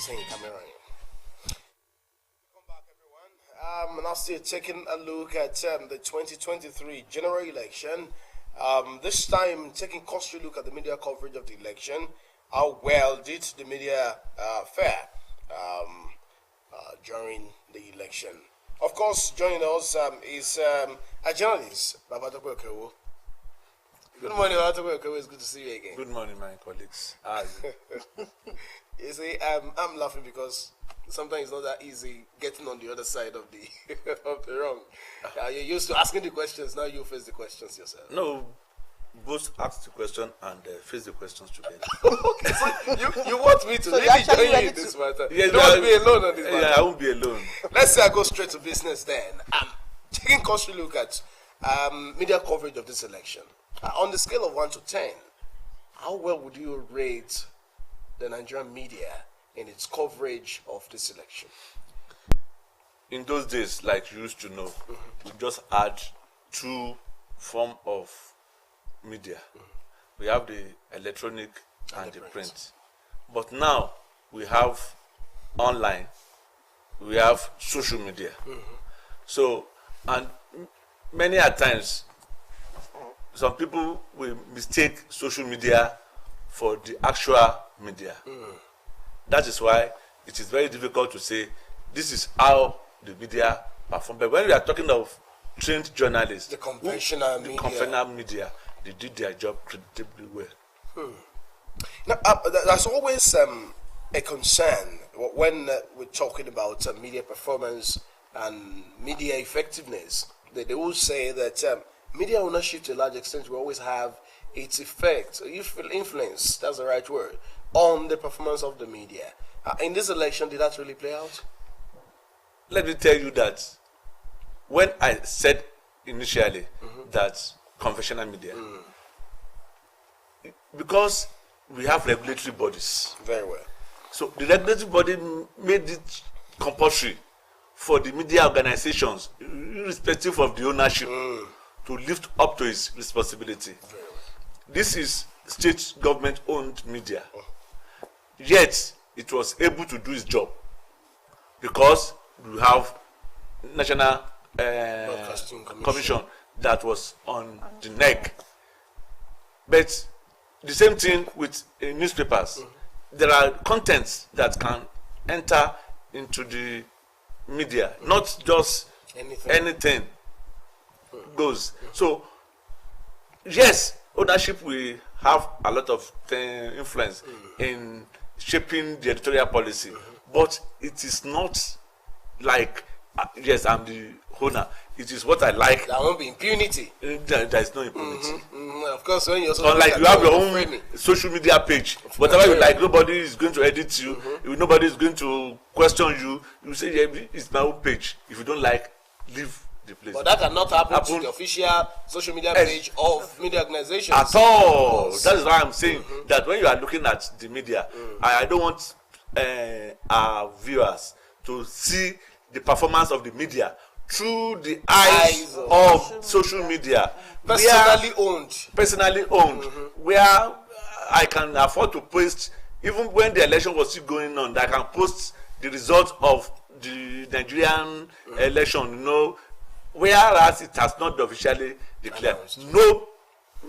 saying camera. Welcome back, everyone. Now still taking a look at the 2023 general election. This time taking closely look at the media coverage of the election. How well did the media fare during the election? Of course, joining us is a journalist, Babatope Okeowo. Good morning, Babatope Okeowo. It's good to see you again. Good morning, my colleagues. You see, I'm laughing because sometimes it's not that easy getting on the other side of the of the wrong. You're used to asking the questions, now you face the questions yourself. No, both ask the question and face the questions together. Okay, so you want me to So really join you in this matter? Yeah, you don't want to be alone on this matter? Yeah, I won't be alone. Let's say I go straight to business then. Taking closely look at media coverage of this election. On the scale of 1 to 10, how well would you rate the Nigerian media in its coverage of this election? In those days, like you used to know, we just had two forms of media. We have the electronic and the print. But now we have online, we have social media. So, and many a times, some people will mistake social media for the actual media. That is why it is very difficult to say this is how the media perform. But when we are talking of trained journalists, The conventional media. they did their job creditably well. Now, there's always a concern when we're talking about media performance and media effectiveness. They will say that media ownership, to a large extent, will always have its effect, influence, that's the right word, on the performance of the media. In this election, did that really play out? Let me tell you that when I said initially that conventional media, because we have regulatory bodies. Very well. So the regulatory body made it compulsory for the media organizations, irrespective of the ownership, to lift up to its responsibility. Very well. This is state government-owned media. Yet, it was able to do its job because we have National Broadcasting Commission that was on the neck. But the same thing with newspapers. There are contents that can enter into the media, not just anything goes. So, yes, ownership will have a lot of influence in shaping the editorial policy, but it is not like, yes, I'm the owner. It is what I like. There won't be impunity. There is no impunity. Of course, when you're Unlike you have your own social media page, whatever you like, nobody is going to edit you. Nobody is going to question you. You say, yeah, it's my own page. If you don't like, leave the place. But that cannot happen to the official social media page of media organizations. At all. That is why I'm saying that when you are looking at the media, I don't want our viewers to see the performance of the media through the eyes of social media. Personally owned. Where I can afford to post, even when the election was still going on, I can post the result of the Nigerian election, whereas it has not officially declared. No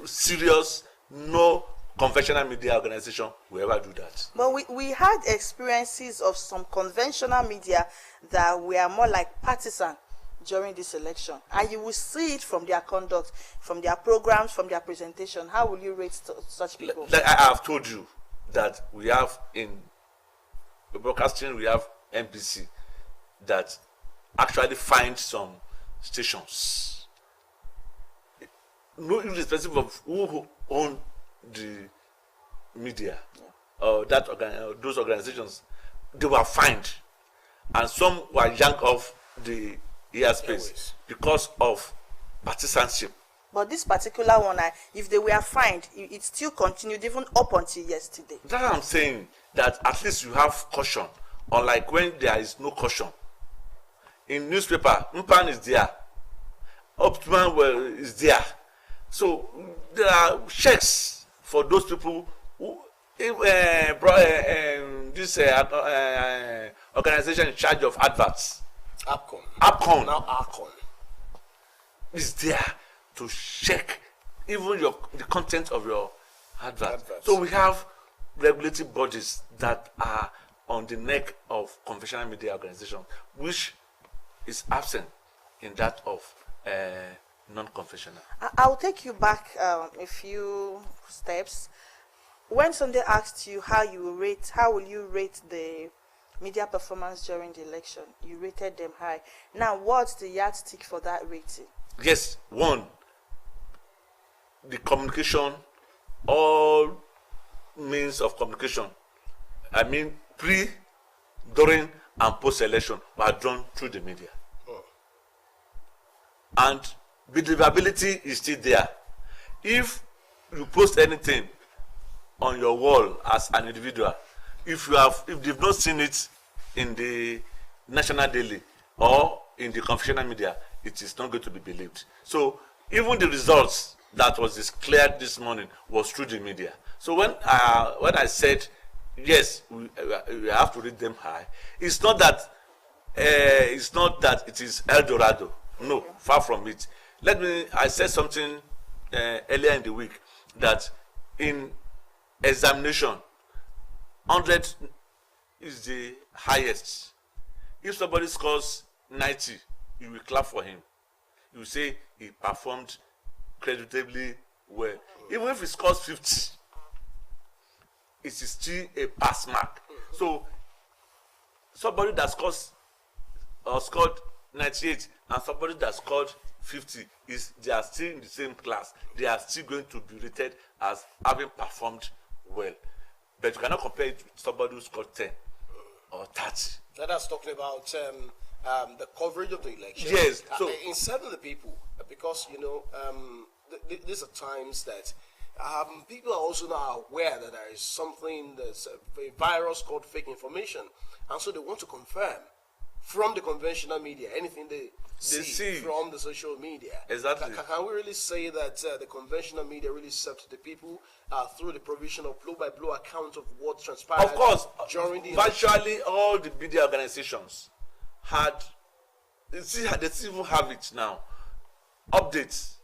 serious, no conventional media organization will ever do that. But we had experiences of some conventional media that were more like partisan during this election, and you will see it from their conduct, from their programs, from their presentation. How will you rate such people? Like I have told you that we have in broadcasting, we have NBC that actually find some stations, no irrespective of who own the media or those organizations, they were fined, and some were yanked off the airspace because of partisanship. But this particular one, if they were fined, it still continued even up until yesterday. That's what I'm saying, that at least you have caution, unlike when there is no caution. In newspaper, Mpan is there, Optiman is there. So there are checks for those people who this organization in charge of adverts, APCON. Now APCON is there to check even the content of your advert. So we have regulatory bodies that are on the neck of conventional media organizations, which is absent in that of non-conventional. I'll take you back a few steps. When Sunday asked you how will you rate the media performance during the election, you rated them high. Now, what's the yardstick for that rating? Yes, one, the communication, all means of communication, I mean pre, during, and post-election were done through the media. And believability is still there. If you post anything on your wall as an individual, if they've not seen it in the national daily or in the conventional media, it is not going to be believed. So even the results that was declared this morning was through the media. So when I said yes, we have to rate them high, it's not that it is El Dorado. No, far from it. I said something earlier in the week that in examination, 100 is the highest. If somebody scores 90, you will clap for him. You will say he performed creditably well. Even if he scores 50, it is still a pass mark. So somebody that scored 98 and somebody that scored 50 they are still in the same class. They are still going to be rated as having performed well. But you cannot compare it with somebody who scored 10 or 30. Let us talk about the coverage of the election. Yes. So instead of the people, because these are times that people are also now aware that there is something, there's a virus called fake information, and so they want to confirm from the conventional media anything they see from the social media. Exactly. Can we really say that the conventional media really served the people through the provision of blow-by-blow account of what transpired? Of course, during the virtually all the media organizations they even have it now, updates,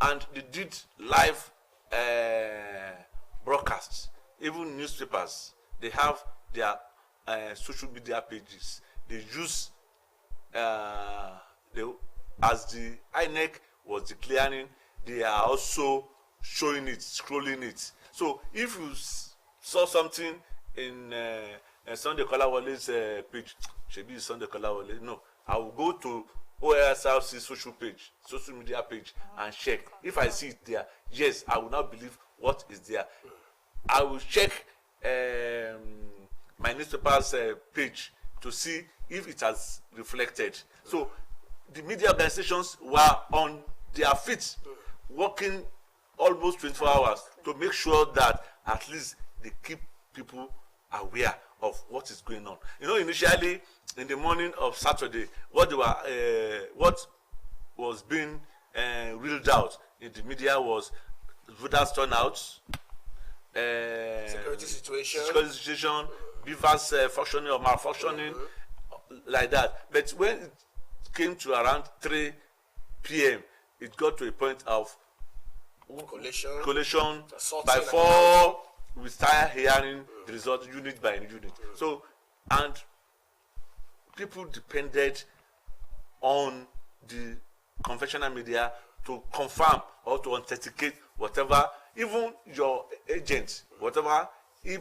and they did live broadcasts. Even newspapers, they have their social media pages. They use as the INEC was declaring, they are also showing it, scrolling it. So if you saw something in Sunday Kolawole's page, should be Sunday Kolawole. No, I will go to OSRC social media page, and check. If I see it there, yes, I will not believe what is there. I will check my newspaper's page to see if it has reflected. So the media organizations were on their feet, working almost 24 hours to make sure that at least they keep people aware of what is going on. Initially in the morning of Saturday, what was being reeled out in the media was voters turnout, security situation, beavers functioning or malfunctioning, like that. But when it came to around 3 p.m., it got to a point of collation. By 4, we started hearing the result unit by unit. So, and people depended on the conventional media to confirm or to authenticate whatever, even your agent, whatever he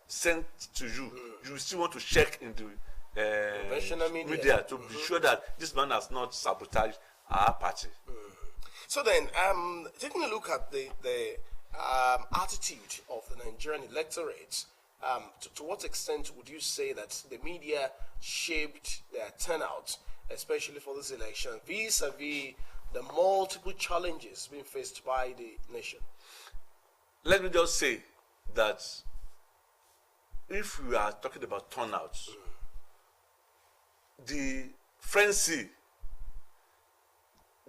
sent to you, you still want to check in the conventional media to be sure that this man has not sabotaged our party. So then, taking a look at the attitude of the Nigerian electorate, to what extent would you say that the media shaped their turnout, especially for this election, vis-a-vis the multiple challenges being faced by the nation? Let me just say that if we are talking about turnouts, the frenzy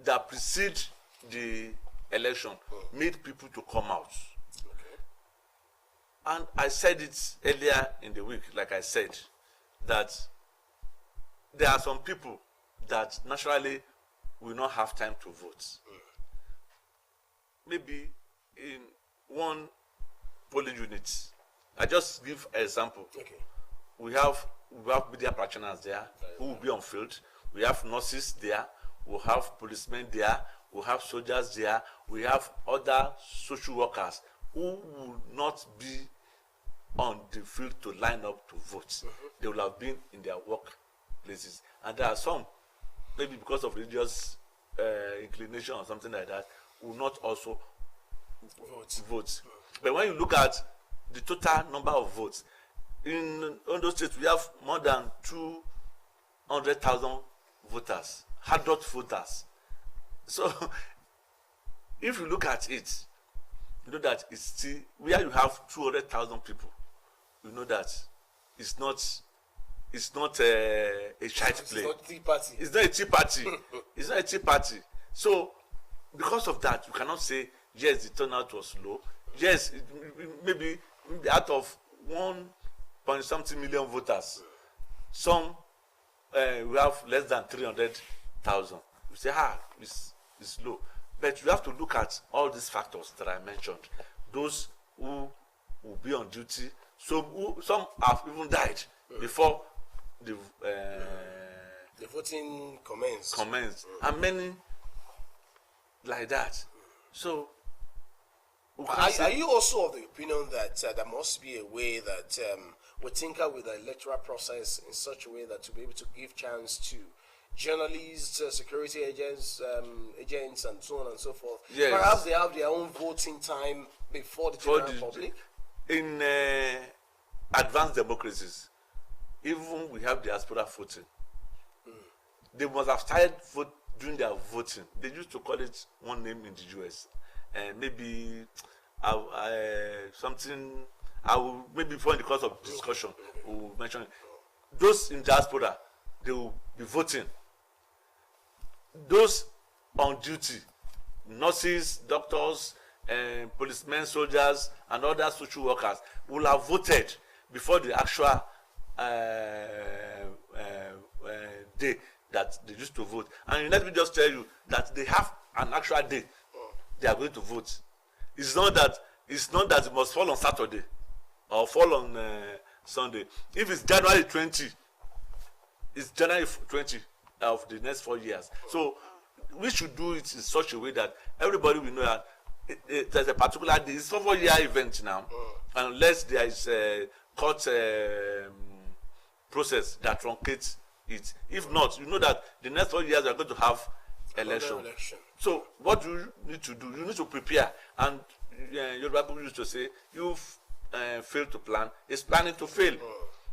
that precedes the election made people to come out. And I said it earlier in the week, like I said, that there are some people that naturally will not have time to vote. Maybe in one polling unit. I just give an example. Okay. We have media practitioners there who will be on field. We have nurses there. We have policemen there. We have soldiers there. We have other social workers who will not be on the field to line up to vote. They will have been in their workplaces. And there are some, maybe because of religious inclination or something like that, will not also vote. But when you look at the total number of votes, in Ondo State we have more than 200,000 voters, adult voters. So if you look at it, you know that it's still, where you have 200,000 people, you know that it's not a child play. It's not a tea party. It's not a tea party. It's not a tea party. So because of that, you cannot say yes, the turnout was low. Yes, maybe out of 1.something million voters, some we have less than 300,000. You say, it's low. But you have to look at all these factors that I mentioned. Those who will be on duty. So some have even died before the voting commenced. And many like that. So are you also of the opinion that there must be a way that we tinker with the electoral process in such a way that to be able to give chance to journalists, security agents, and so on and so forth? Yes. Perhaps they have their own voting time before the general public. In advanced democracies, even we have diaspora voting. They must have started doing their voting. They used to call it one name in the US. Maybe something I will maybe before in the course of discussion we will mention it. Those in diaspora, they will be voting. Those on duty, nurses, doctors, policemen, soldiers, and other social workers will have voted before the actual day that they used to vote. And let me just tell you that they have an actual day they are going to vote. It's not that it must fall on Saturday or fall on Sunday. If it's January 20, it's January 20 of the next 4 years. So we should do it in such a way that everybody will know that there's a particular day. It's a 4-year event now, unless there is a court process that truncates it. If not, you know that the next 4 years we are going to have election. So what do you need to do? You need to prepare. And your Bible used to say, you've failed to plan, is planning to fail.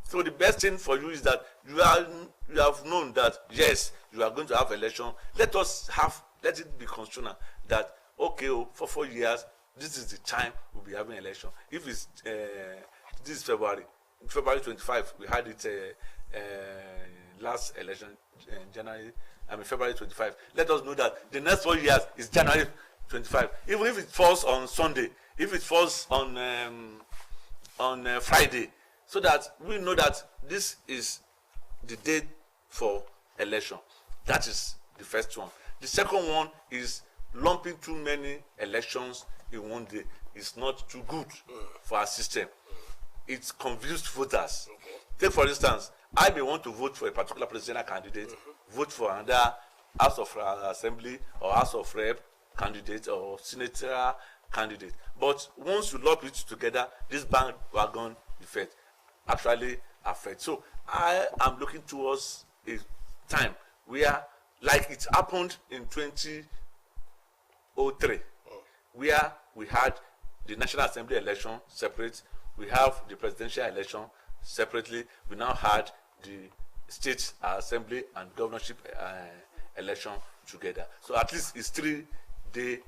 So the best thing for you is that you have known that yes, you are going to have election. Let it be constitutional that okay, for 4 years, this is the time we'll be having election. If it's this is February 25, we had it last election February 25. Let us know that the next 4 years is January 25. Even if it falls on Sunday, if it falls on Friday, so that we know that this is the date for election. That is the first one. The second one is lumping too many elections in one day is not too good for our system. It's confused voters. Take for instance, I may want to vote for a particular presidential candidate, vote for another House of Assembly or House of Rep candidate or senatorial candidate. But once you lump it together, this bandwagon effect actually affects. So I am looking towards a time where, like it happened in 2003, where we had the National Assembly election separate, we have the presidential election separately, we now had the state assembly and governorship election together. So at least it's 3-day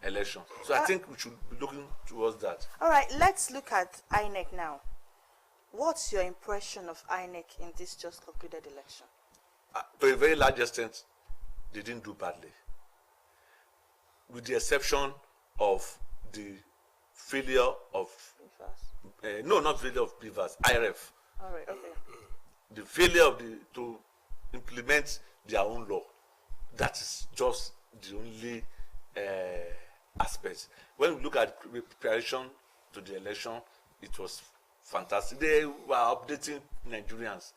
election. So I think we should be looking towards that. All right, let's look at INEC now. What's your impression of INEC in this just concluded election? To a very large extent, they didn't do badly, with the exception of the failure of no, not failure of beavers, IRF. All right, okay. The failure of to implement their own law. That is just the only aspect. When we look at preparation to the election, it was fantastic. They were updating Nigerians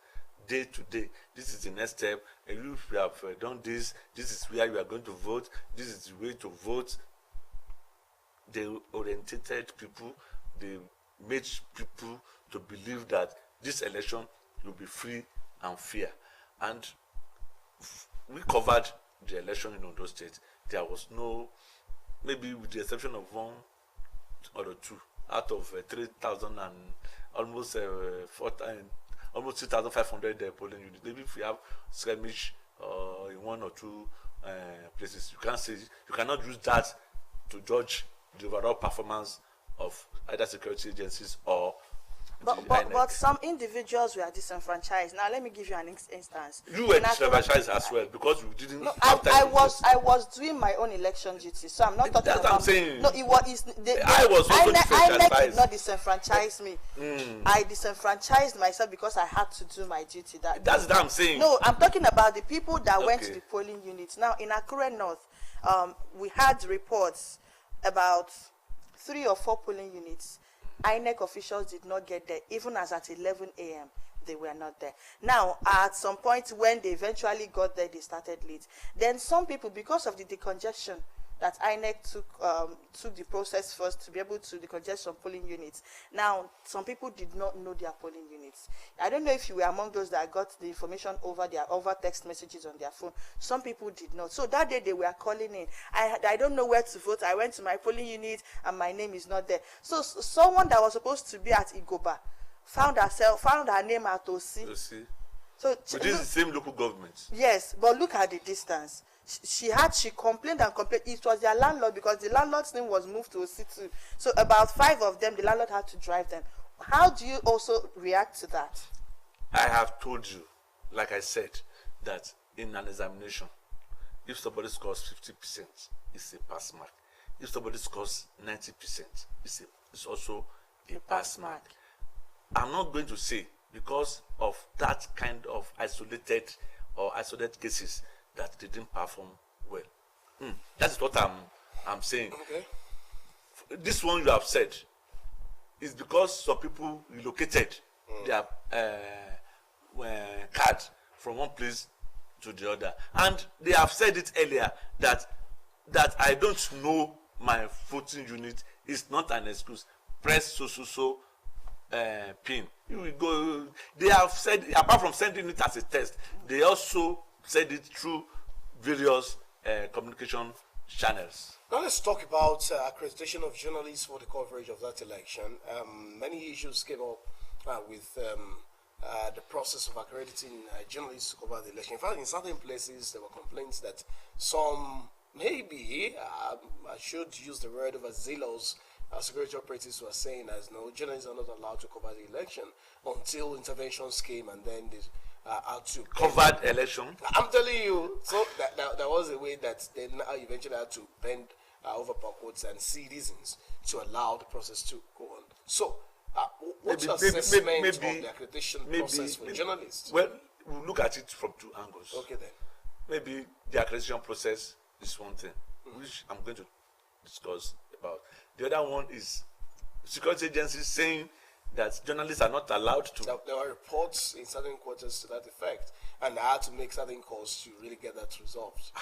day to day. This is the next step. And if you have done this, this is where you are going to vote. This is the way to vote. They orientated people. They made people to believe that this election will be free and fair. And we covered the election in Ondo State. There was no, maybe with the exception of one or two out of 3,000 and almost 3,500 polling units. Maybe if we have skirmish in one or two places, you can't say, you cannot use that to judge the overall performance of either security agencies or but some individuals were disenfranchised. Now let me give you an instance. You were disenfranchised as well because you didn't. No, I was doing my own election duty, so I'm not talking that's about. What I'm saying. No, it was. I was also disenfranchised. INEC did not disenfranchise me. I disenfranchised myself because I had to do my duty. That's what I'm saying. No, I'm talking about the people that went to the polling units. Now in Akure North, we had reports about 3 or 4 polling units. INEC officials did not get there, even as at 11 a.m. they were not there. Now, at some point when they eventually got there, they started late. Then some people, because of the decongestion that INEC took the process first to be able to decongest some polling units. Now, some people did not know their polling units. I don't know if you were among those that got the information over text messages on their phone. Some people did not. So that day they were calling in. I don't know where to vote. I went to my polling unit and my name is not there. So someone that was supposed to be at Igoba found her name at Osi. So within the same local government. Yes, but look at the distance. She complained and complained. It was their landlord because the landlord's name was moved to Osi. So about 5 of them, the landlord had to drive them. How do you also react to that? I have told you, like I said, that in an examination, if somebody scores 50%, it's a pass mark. If somebody scores 90%, it's also a pass mark. I'm not going to say because of that kind of isolated cases that they didn't perform well. That is what I'm saying. Okay. This one you have said is because some people relocated their card from one place to the other, and they have said it earlier that I don't know my voting unit is not an excuse. Press so pin. You will go. They have said, apart from sending it as a test, they also said it through various communication channels. Now let's talk about accreditation of journalists for the coverage of that election. Many issues came up with the process of accrediting journalists to cover the election. In fact, in certain places there were complaints that some, maybe, I should use the word overzealous, security operatives were saying as no, journalists are not allowed to cover the election until interventions came and then they had to covered election. I'm telling you, so that was a way that they eventually had to bend over backwards and see reasons to allow the process to go on. So, what's your assessment of the accreditation process for journalists? Well, we'll look at it from 2 angles. Okay then. Maybe the accreditation process is one thing, which I'm going to discuss about. The other one is security agencies saying that journalists are not allowed to. There were reports in certain quarters to that effect, and I had to make certain calls to really get that resolved.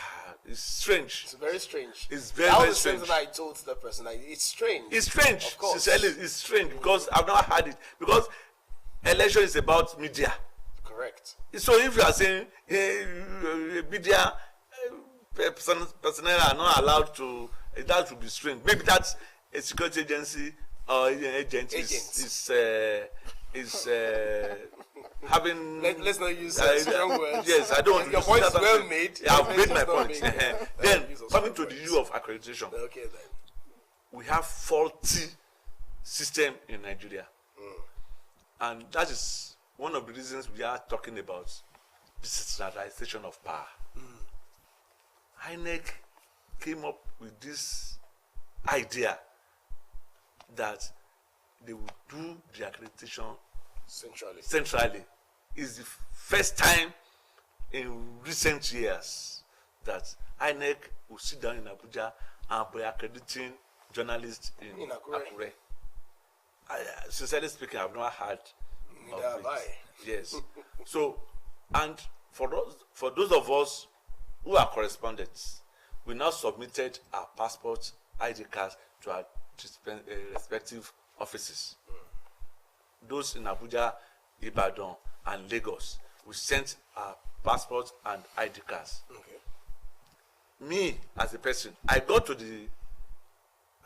It's strange. It's very strange. It's very strange. That I told the person, it's strange. It's strange. Of course. It's strange because I've never had it. Because election is about media. Correct. So if you are saying media personnel are not allowed to, that would be strange. Maybe that's a security agency or agent is having. Let's not use strong words. Yes, I don't want to your use point is well made. I've made my point. Then coming to the issue of accreditation. Okay then. We have faulty system in Nigeria, and that is one of the reasons we are talking about decentralization of power. INEC came up with this idea that they will do the accreditation centrally. It's the first time in recent years that INEC will sit down in Abuja and be accrediting journalists in Akure. Sincerely speaking, I've never heard of it. Yes. So, and for those of us who are correspondents, we now submitted our passports, ID cards to our respective offices. Those in Abuja, Ibadan, and Lagos, we sent our passports and ID cards. Okay. Me, as a person, I go to the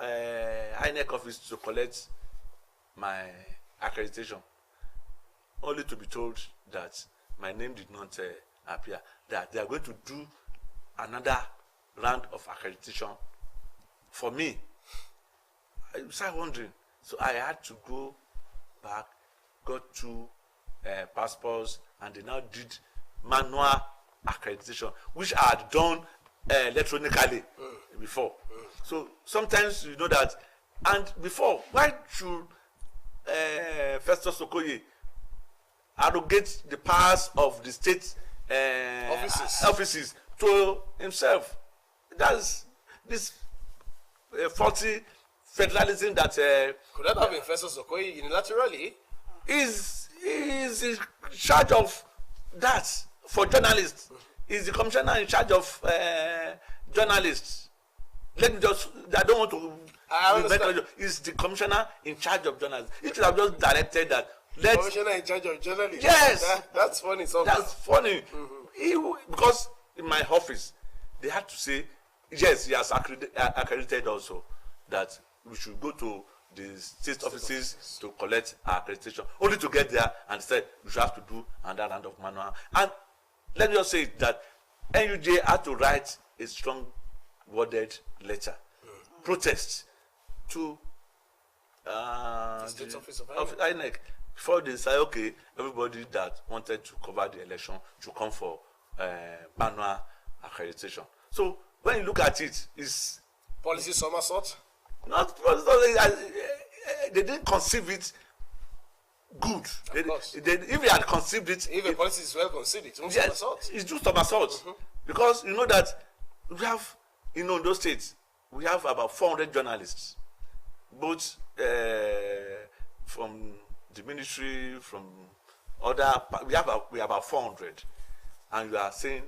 INEC office to collect my accreditation, only to be told that my name did not appear, that they are going to do another round of accreditation for me. I started wondering, so I had to go back, got two passports, and they now did manual accreditation, which I had done electronically before. So sometimes you know that, and before, why should Festus Okoye arrogate the powers of the state offices to himself? That's this faulty federalism that could that have been Festus Okoye unilaterally? Is in charge of that for journalists. Is the commissioner in charge of journalists? Let me just, I don't want to. I understand. Is the commissioner in charge of journalists? It should have just directed that. Commissioner in charge of journalists? Yes. That's funny. Sometimes. That's funny. Because in my office, they had to say, yes, he has accredited also that we should go to the state offices to collect our accreditation, only to get there and said we should have to do another round of manual. And let me just say that NUJ had to write a strong worded letter, protest to the state office of INEC before they say, okay, everybody that wanted to cover the election should come for manual accreditation. So when you look at it, it's policy somersault. Not they didn't conceive it good. If they had conceived it, if a policy is well conceived, it's somersault. It's just somersault. Because you know that we have, in those states, we have about 400 journalists, both from the ministry, from other. We have about 400, and you are saying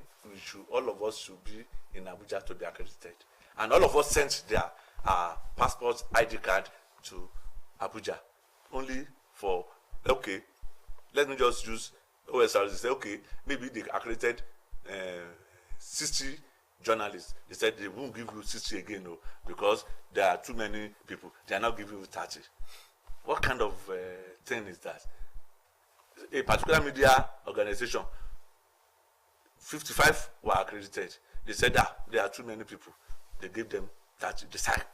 all of us should be in Abuja to be accredited, and all of us sent their passports, ID card to Abuja, only for, okay, let me just use Osrc. Say, okay, maybe they accredited 60 journalists. They said they won't give you 60 again, no, because there are too many people. They are now giving you 30. What kind of thing is that? A particular media organization, 55 were accredited. They said that there are too many people. They gave them 30. They started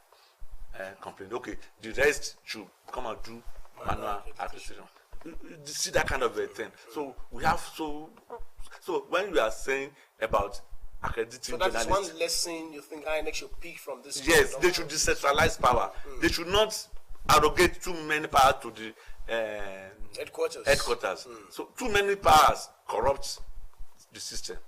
complained. Okay, the rest should come and do manual accreditation. You see that kind of a thing. So we have so when you are saying about accrediting, so that is one lesson you think INEC should pick from this. Yes, they should decentralize power. They should not arrogate too many powers to the headquarters. So too many powers corrupt the system.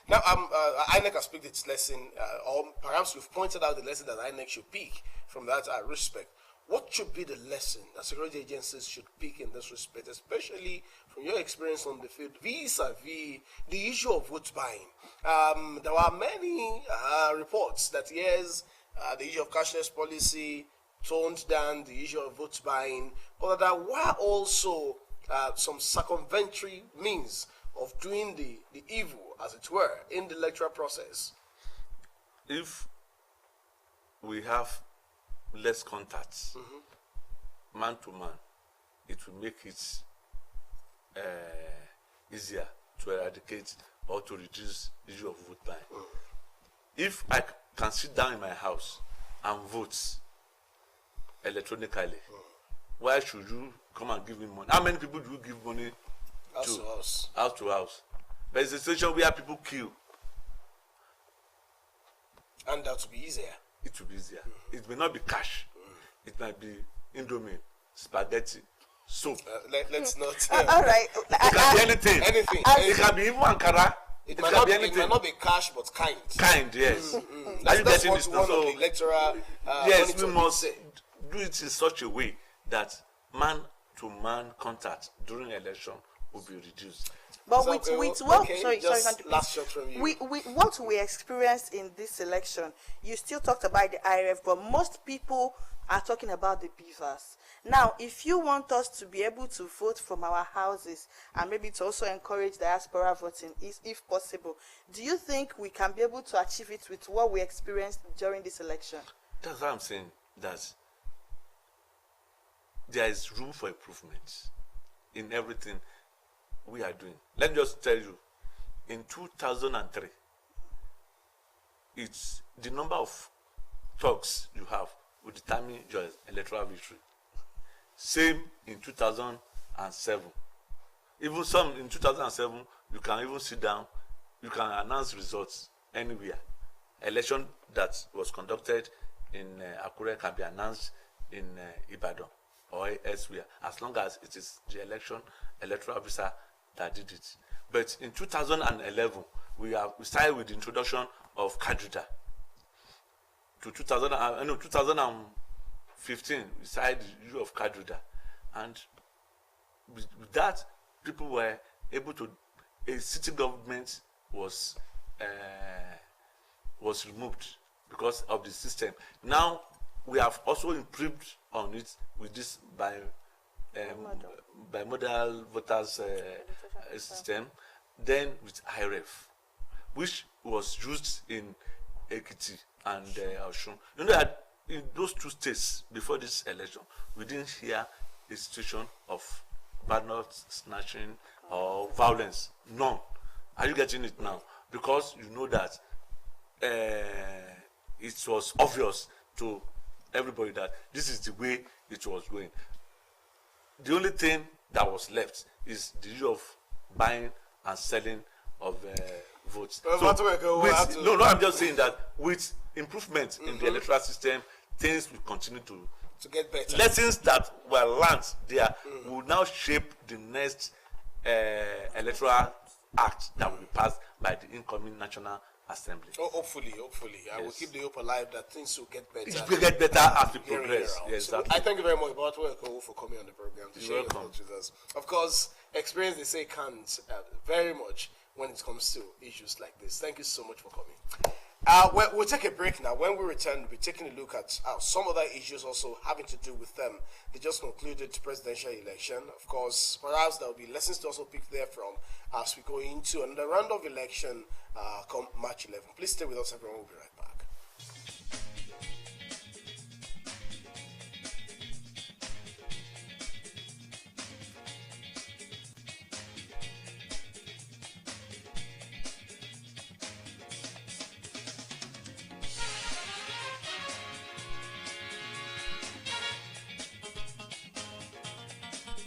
Now, INEC has picked its lesson, or perhaps you've pointed out the lesson that INEC should pick from that respect. What should be the lesson that security agencies should pick in this respect, especially from your experience on the field, vis-a-vis the issue of vote buying? There were many reports that, yes, the issue of cashless policy toned down the issue of vote buying, but there were also some circumventory means of doing the evil, as it were, in the electoral process. If we have less contacts, man to man, it will make it easier to eradicate or to reduce the issue of vote buying. If I can sit down in my house and vote electronically, why should you come and give me money? How many people do you give money House to house. House to house. But it's a situation where people kill. And that will be easier. It will be easier. It may not be cash. it might be indomie, spaghetti, soup. Let's not. All right. It can be anything. Anything. It can be even ankara. It It might can not be be, anything. it might not be cash, but kind. Kind, yes. Are you That's getting what this? one of So, the electoral yes, monitor we did must say. do it in such a way that man-to-man contact during election will be reduced. But So, with what? okay, Sorry, just sorry. last shot from you. We what we experienced in this election. You still talked about the IRF, but most people are talking about the beavers. Now, if you want us to be able to vote from our houses and maybe to also encourage diaspora voting, if possible, do you think we can be able to achieve it with what we experienced during this election? That's why I'm saying that there is room for improvement in everything we are doing. Let me just tell you, in 2003, it's the number of talks you have will determine your electoral victory. Same in 2007. Even some in 2007, you can even sit down, you can announce results anywhere. Election that was conducted in Akure can be announced in Ibadan or elsewhere, as long as it is the electoral officer that did it. But in 2011, we started with the introduction of Kadrida. To 2015, we started the use of Kadrida, and with that, people were able to. A city government was removed because of the system. Now we have also improved on it with this bimodal voters system, then with IRF, which was used in Ekiti and Osun. You know that in those two states before this election, we didn't hear a situation of ballot snatching or violence. None. Are you getting it now? Because you know that it was obvious to everybody that this is the way it was going. The only thing that was left is the issue of buying and selling of votes. No, I'm just saying that with improvement in the electoral system, things will continue to get better. Lessons that were learned there will now shape the next electoral act that will be passed by the incoming National Assembly. Oh, hopefully. I will keep the hope alive that things will get better. It will get better as we progress. Yes, so I thank you very much, Babatope Okeowo, for coming on the program to share your thoughts with us. Of course, experience, they say, counts very much when it comes to issues like this. Thank you so much for coming. We'll take a break now. When we return, we'll be taking a look at some other issues also having to do with them. They just concluded presidential election. Of course, perhaps there will be lessons to also pick there from as we go into another round of election come March 11. Please stay with us, everyone. We'll be right back.